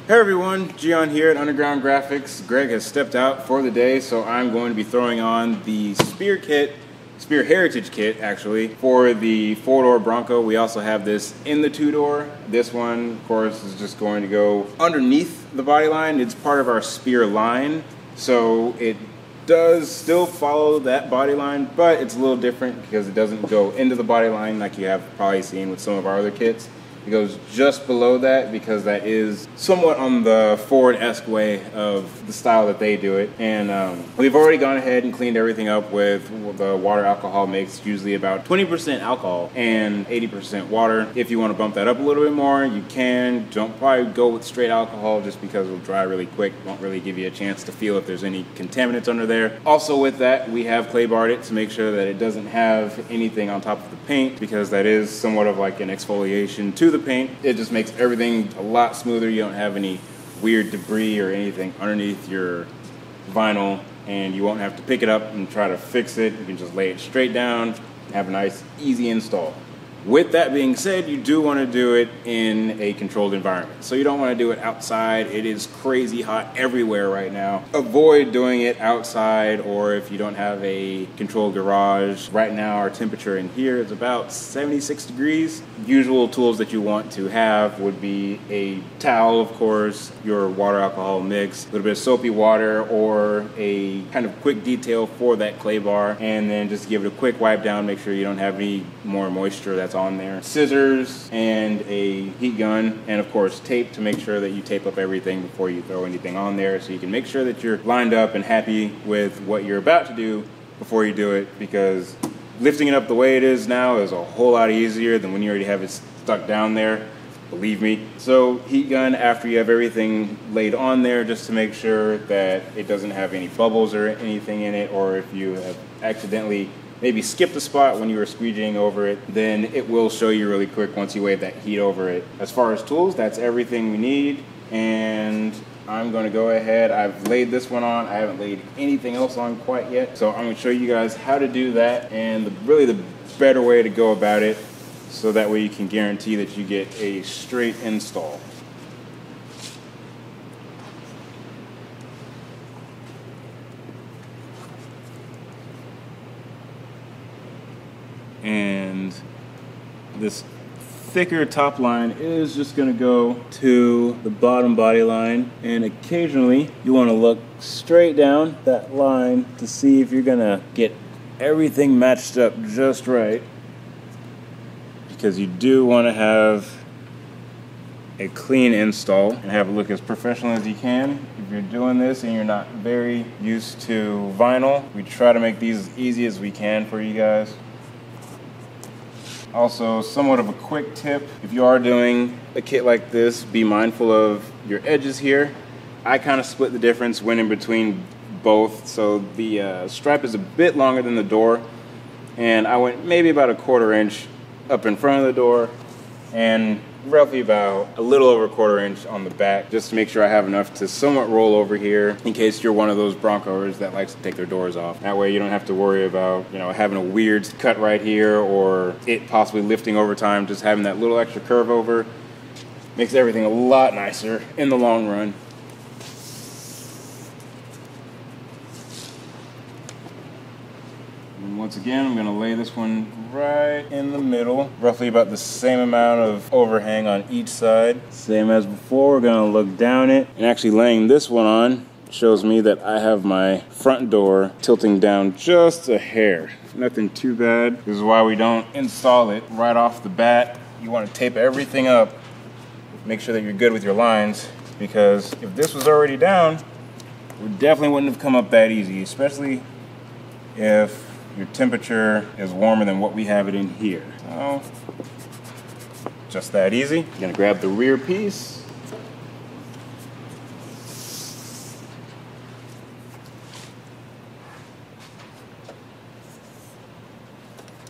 Hey everyone, Gian here at Underground Graphics. Greg has stepped out for the day, so I'm going to be throwing on the Spear Heritage Kit actually, for the 4-door Bronco. We also have this in the 2-door. This one, of course, is just going to go underneath the body line. It's part of our Spear line, so it does still follow that body line, but it's a little different because it doesn't go into the body line like you have probably seen with some of our other kits. It goes just below that because that is somewhat on the Ford-esque way of the style that they do it. And we've already gone ahead and cleaned everything up with the water alcohol mix, usually about 20% alcohol and 80% water. If you want to bump that up a little bit more, you can. Don't probably go with straight alcohol just because it'll dry really quick. Won't really give you a chance to feel if there's any contaminants under there. Also with that, we have clay barred it to make sure that it doesn't have anything on top of the paint, because that is somewhat of like an exfoliation to the paint. It just makes everything a lot smoother. You don't have any weird debris or anything underneath your vinyl, and you won't have to pick it up and try to fix it. You can just lay it straight down and have a nice, easy install. With that being said, you do want to do it in a controlled environment. So you don't want to do it outside. It is crazy hot everywhere right now. Avoid doing it outside, or if you don't have a controlled garage. Right now our temperature in here is about 76 degrees. Usual tools that you want to have would be a towel, of course, your water alcohol mix, a little bit of soapy water, or a kind of quick detail for that clay bar, and then just give it a quick wipe down. Make sure you don't have any more moisture that's on there. Scissors and a heat gun, and of course tape to make sure that you tape up everything before you throw anything on there, so you can make sure that you're lined up and happy with what you're about to do before you do it, because lifting it up the way it is now is a whole lot easier than when you already have it stuck down there, believe me. So heat gun after you have everything laid on there, just to make sure that it doesn't have any bubbles or anything in it, or if you have accidentally maybe skipped a spot when you were squeegeeing over it, then it will show you really quick once you wave that heat over it. As far as tools, that's everything we need, and I'm going to go ahead. I've laid this one on. I haven't laid anything else on quite yet, so I'm going to show you guys how to do that, and really the better way to go about it, so that way you can guarantee that you get a straight install. And this thicker top line is just going to go to the bottom body line, and occasionally you want to look straight down that line to see if you're going to get everything matched up just right, because you do want to have a clean install and have it look as professional as you can. If you're doing this and you're not very used to vinyl, we try to make these as easy as we can for you guys. Also, somewhat of a quick tip, if you are doing a kit like this, be mindful of your edges here. I kind of split the difference, went in between both, so the stripe is a bit longer than the door, and I went maybe about 1/4 inch up in front of the door, and roughly about a little over 1/4 inch on the back, just to make sure I have enough to somewhat roll over here in case you're one of those Broncos that likes to take their doors off. That way you don't have to worry about, you know, having a weird cut right here or it possibly lifting over time. Just having that little extra curve over makes everything a lot nicer in the long run. Once again, I'm going to lay this one right in the middle, roughly about the same amount of overhang on each side. Same as before, we're going to look down it. And actually laying this one on shows me that I have my front door tilting down just a hair. Nothing too bad. This is why we don't install it right off the bat. You want to tape everything up, make sure that you're good with your lines, because if this was already down, it definitely wouldn't have come up that easy, especially if your temperature is warmer than what we have it in here. So, just that easy. You're gonna grab the rear piece.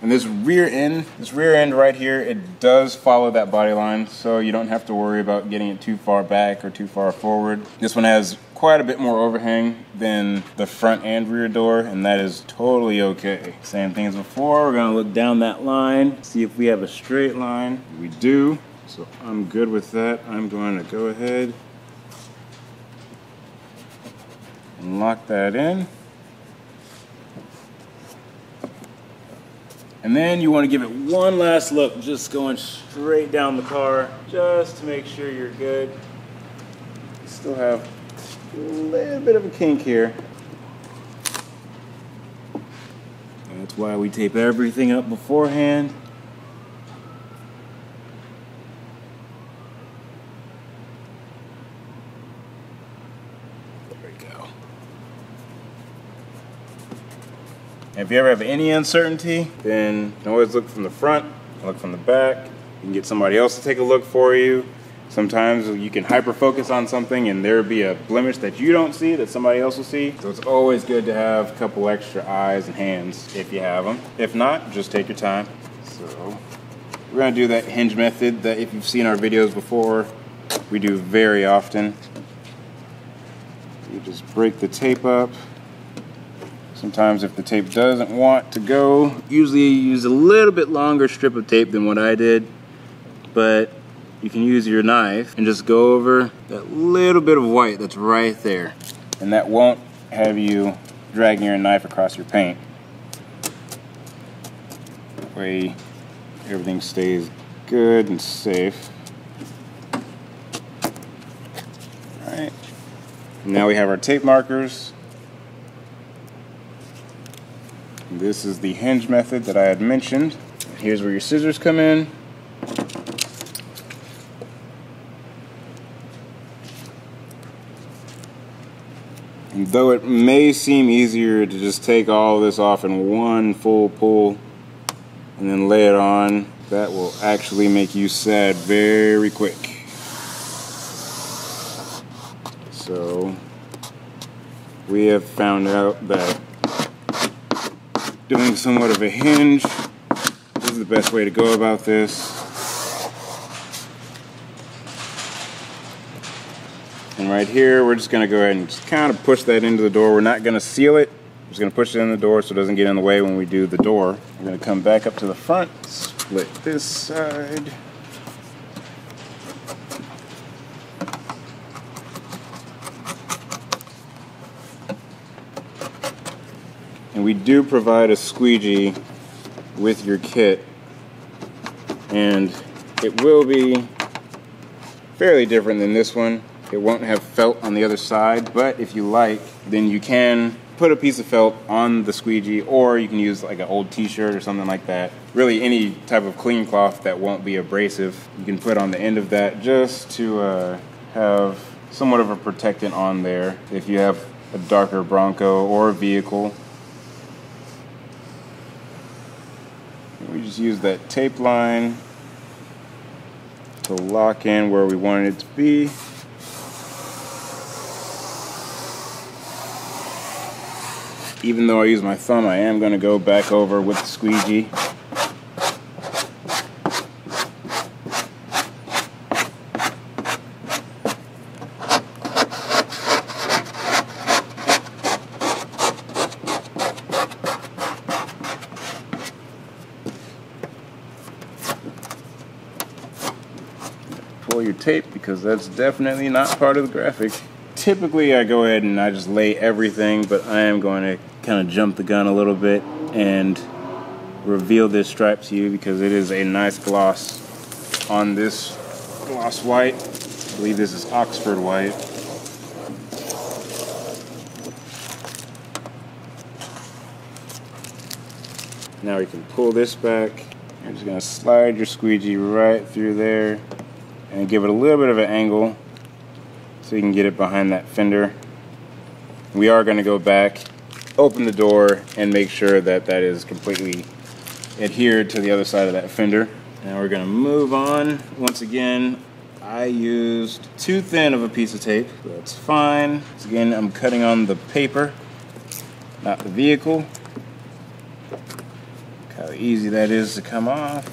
And this rear end right here, it does follow that body line, so you don't have to worry about getting it too far back or too far forward. This one has quite a bit more overhang than the front and rear door, and that is totally okay. Same thing as before, we're gonna look down that line, see if we have a straight line. We do, so I'm good with that. I'm going to go ahead and lock that in. And then you want to give it one last look, just going straight down the car, just to make sure you're good. You still have a little bit of a kink here. That's why we tape everything up beforehand. There we go. If you ever have any uncertainty, then you can always look from the front, look from the back. You can get somebody else to take a look for you. Sometimes you can hyper focus on something and there'll be a blemish that you don't see that somebody else will see. So it's always good to have a couple extra eyes and hands if you have them. If not, just take your time. So we're gonna do that hinge method that if you've seen our videos before, we do very often. You just break the tape up. Sometimes if the tape doesn't want to go, usually you use a little bit longer strip of tape than what I did, but you can use your knife and just go over that little bit of white that's right there. And that won't have you dragging your knife across your paint. That way everything stays good and safe. Alright, now we have our tape markers. This is the hinge method that I had mentioned. Here's where your scissors come in. And though it may seem easier to just take all this off in one full pull and then lay it on, that will actually make you sad very quick. So we have found out that doing somewhat of a hinge is the best way to go about this. And right here, we're just going to go ahead and just kind of push that into the door. We're not going to seal it. We're just going to push it in the door so it doesn't get in the way when we do the door. We're going to come back up to the front, split this side. And we do provide a squeegee with your kit, and it will be fairly different than this one. It won't have felt on the other side, but if you like, then you can put a piece of felt on the squeegee, or you can use like an old t-shirt or something like that. Really any type of clean cloth that won't be abrasive, you can put on the end of that just to have somewhat of a protectant on there if you have a darker Bronco or a vehicle. We just use that tape line to lock in where we want it to be. Even though I use my thumb, I am going to go back over with the squeegee. Pull your tape because that's definitely not part of the graphic. Typically I go ahead and I just lay everything, but I am going to kind of jump the gun a little bit and reveal this stripe to you because it is a nice gloss on this gloss white. I believe this is Oxford white. Now we can pull this back. You're just going to slide your squeegee right through there and give it a little bit of an angle so you can get it behind that fender. We are going to go back, open the door, and make sure that that is completely adhered to the other side of that fender. Now we're going to move on. Once again, I used too thin of a piece of tape. That's fine. So again, I'm cutting on the paper, not the vehicle. Look how easy that is to come off.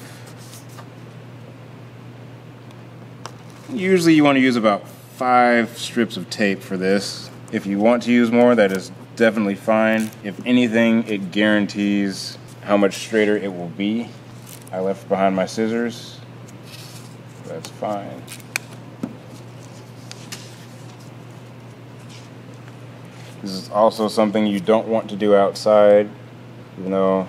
Usually you want to use about 5 strips of tape for this. If you want to use more, that is definitely fine. If anything, it guarantees how much straighter it will be. I left behind my scissors. That's fine. This is also something you don't want to do outside, even though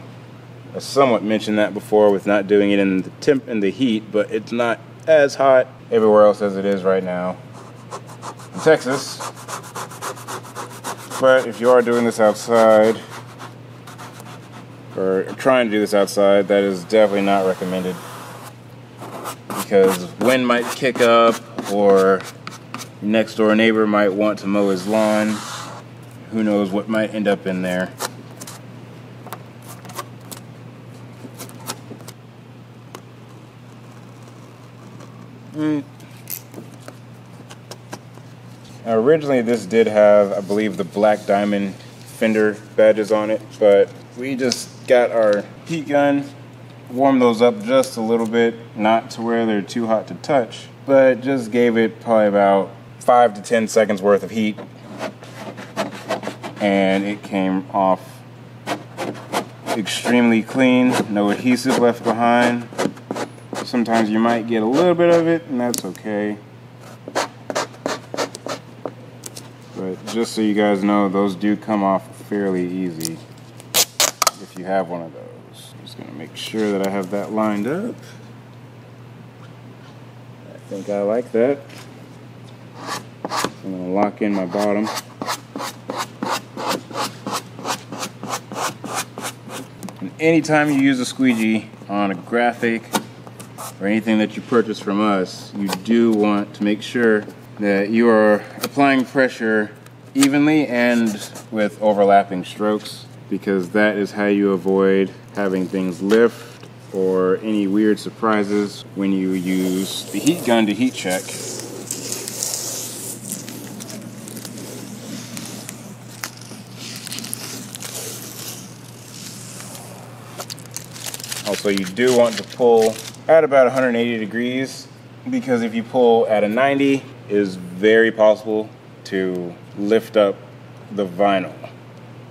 I somewhat mentioned that before with not doing it in the heat, but it's not as hot everywhere else as it is right now in Texas. But if you are doing this outside, or trying to do this outside, that is definitely not recommended, because wind might kick up, or your next door neighbor might want to mow his lawn. Who knows what might end up in there. Now, originally this did have, I believe, the black diamond fender badges on it, but we just got our heat gun, warmed those up just a little bit, not to where they're too hot to touch, but just gave it probably about 5 to 10 seconds worth of heat, and it came off extremely clean, no adhesive left behind. Sometimes you might get a little bit of it, and that's okay. But just so you guys know, those do come off fairly easy if you have one of those. I'm just gonna make sure that I have that lined up. I think I like that. I'm gonna lock in my bottom. And anytime you use a squeegee on a graphic or anything that you purchase from us, you do want to make sure that you are applying pressure evenly and with overlapping strokes, because that is how you avoid having things lift or any weird surprises when you use the heat gun to heat check. Also, you do want to pull at about 180 degrees, because if you pull at a 90, it is very possible to lift up the vinyl,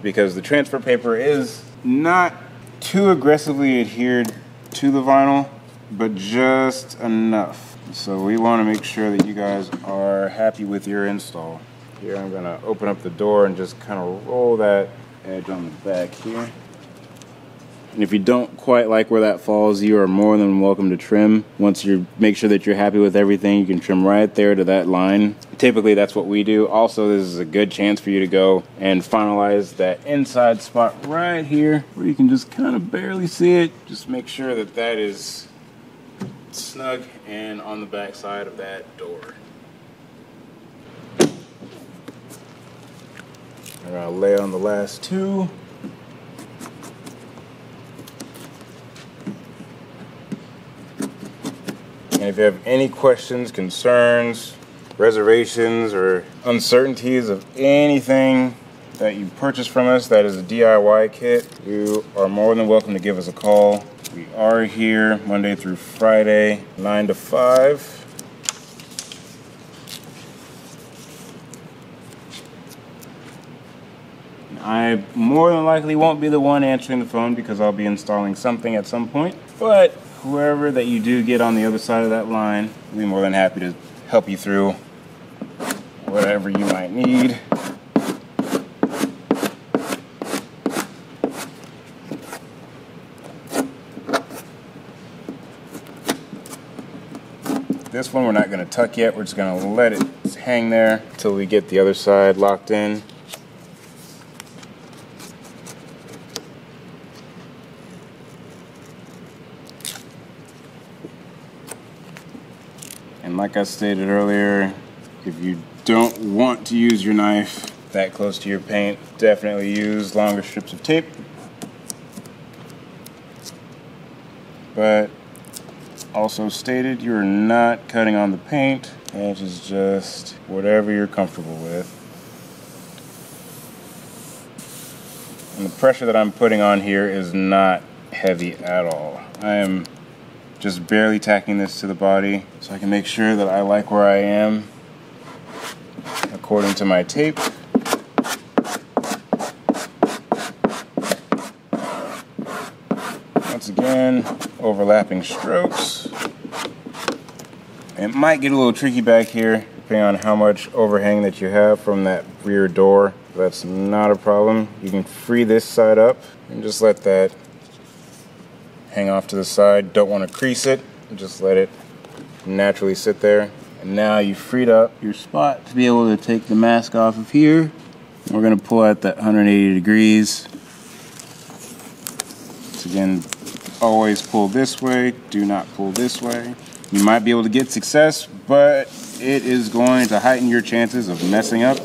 because the transfer paper is not too aggressively adhered to the vinyl, but just enough. So we want to make sure that you guys are happy with your install. Here I'm going to open up the door and just kind of roll that edge on the back here. And if you don't quite like where that falls, you are more than welcome to trim. Once you make sure that you're happy with everything, you can trim right there to that line. Typically, that's what we do. Also, this is a good chance for you to go and finalize that inside spot right here, where you can just kind of barely see it. Just make sure that that is snug and on the back side of that door. I'm gonna lay on the last two. And if you have any questions, concerns, reservations, or uncertainties of anything that you purchase from us that is a DIY kit, you are more than welcome to give us a call. We are here Monday through Friday, 9 to 5. I more than likely won't be the one answering the phone, because I'll be installing something at some point, but whoever that you do get on the other side of that line, we'll be more than happy to help you through whatever you might need. This one we're not going to tuck yet. We're just going to let it hang there until we get the other side locked in. And like I stated earlier, if you don't want to use your knife that close to your paint, definitely use longer strips of tape. But also stated, you're not cutting on the paint, and it is just whatever you're comfortable with. And the pressure that I'm putting on here is not heavy at all. I am just barely tacking this to the body so I can make sure that I like where I am according to my tape. Once again, overlapping strokes. It might get a little tricky back here depending on how much overhang that you have from that rear door. That's not a problem. You can free this side up and just let that hang off to the side. Don't want to crease it, just let it naturally sit there. And now you freed up your spot to be able to take the mask off of here. We're going to pull out that 180 degrees. So again, always pull this way, do not pull this way. You might be able to get success, but it is going to heighten your chances of messing up.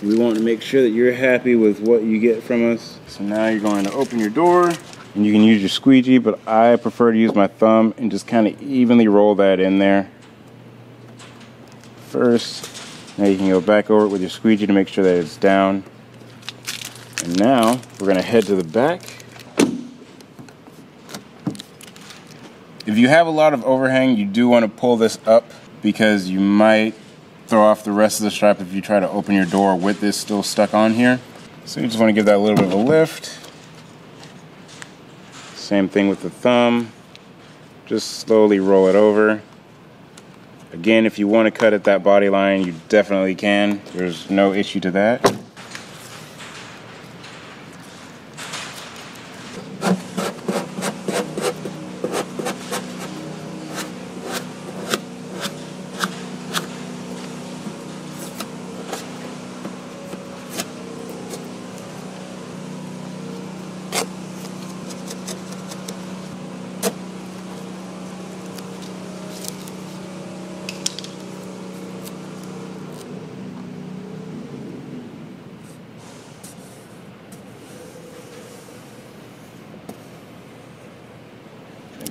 We want to make sure that you're happy with what you get from us. So now you're going to open your door, and you can use your squeegee, but I prefer to use my thumb and just kind of evenly roll that in there. First, now you can go back over it with your squeegee to make sure that it's down. And now we're going to head to the back. If you have a lot of overhang, you do want to pull this up because you might throw off the rest of the strap if you try to open your door with this still stuck on here. So you just want to give that a little bit of a lift. Same thing with the thumb. Just slowly roll it over. Again, if you want to cut at that body line, you definitely can. There's no issue to that.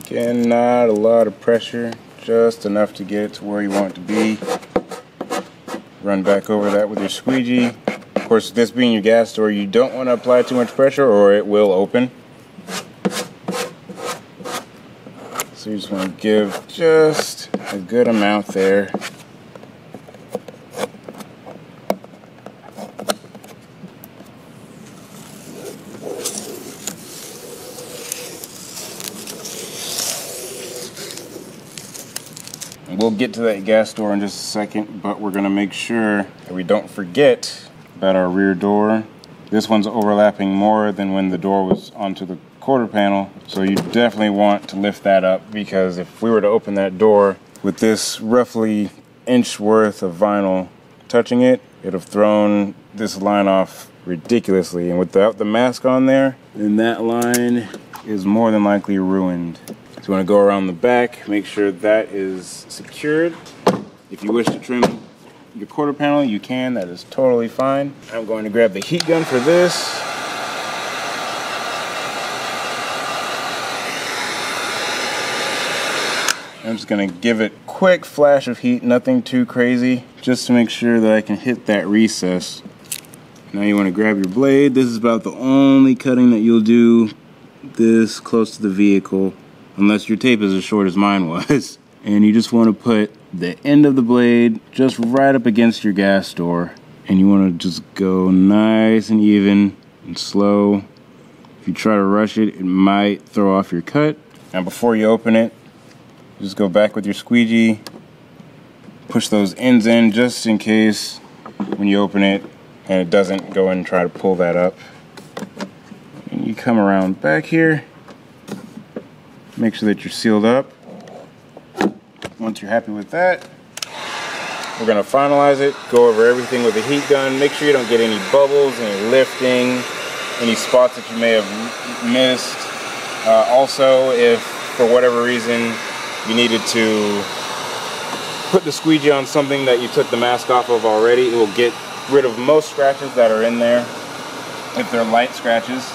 Again, not a lot of pressure, just enough to get it to where you want it to be. Run back over that with your squeegee. Of course, this being your gas door, you don't want to apply too much pressure or it will open. So you just want to give just a good amount there. We'll get to that gas door in just a second, but we're going to make sure that we don't forget about our rear door. This one's overlapping more than when the door was onto the quarter panel, so you definitely want to lift that up, because if we were to open that door with this roughly inch worth of vinyl touching it, it'd have thrown this line off ridiculously, and without the mask on there, then that line is more than likely ruined. So you want to go around the back, make sure that is secured. If you wish to trim your quarter panel, you can, that is totally fine. I'm going to grab the heat gun for this. I'm just going to give it a quick flash of heat, nothing too crazy, just to make sure that I can hit that recess. Now you want to grab your blade. This is about the only cutting that you'll do this close to the vehicle, unless your tape is as short as mine was. And you just want to put the end of the blade just right up against your gas door. And you want to just go nice and even and slow. If you try to rush it, it might throw off your cut. Now before you open it, just go back with your squeegee. Push those ends in just in case when you open it and it doesn't go and try to pull that up. And you come around back here. Make sure that you're sealed up. Once you're happy with that, we're going to finalize it, go over everything with a heat gun, make sure you don't get any bubbles, any lifting, any spots that you may have missed. Also, if for whatever reason you needed to put the squeegee on something that you took the mask off of already, it will get rid of most scratches that are in there, if they're light scratches.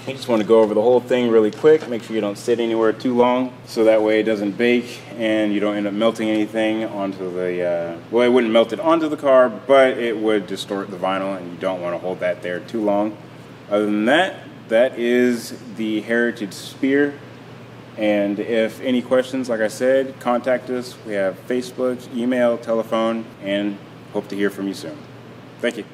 You just want to go over the whole thing really quick, make sure you don't sit anywhere too long, so that way it doesn't bake and you don't end up melting anything onto the, well, it wouldn't melt it onto the car, but it would distort the vinyl, and you don't want to hold that there too long. Other than that, that is the Heritage Spear. And if any questions, like I said, contact us. We have Facebook, email, telephone, and hope to hear from you soon. Thank you.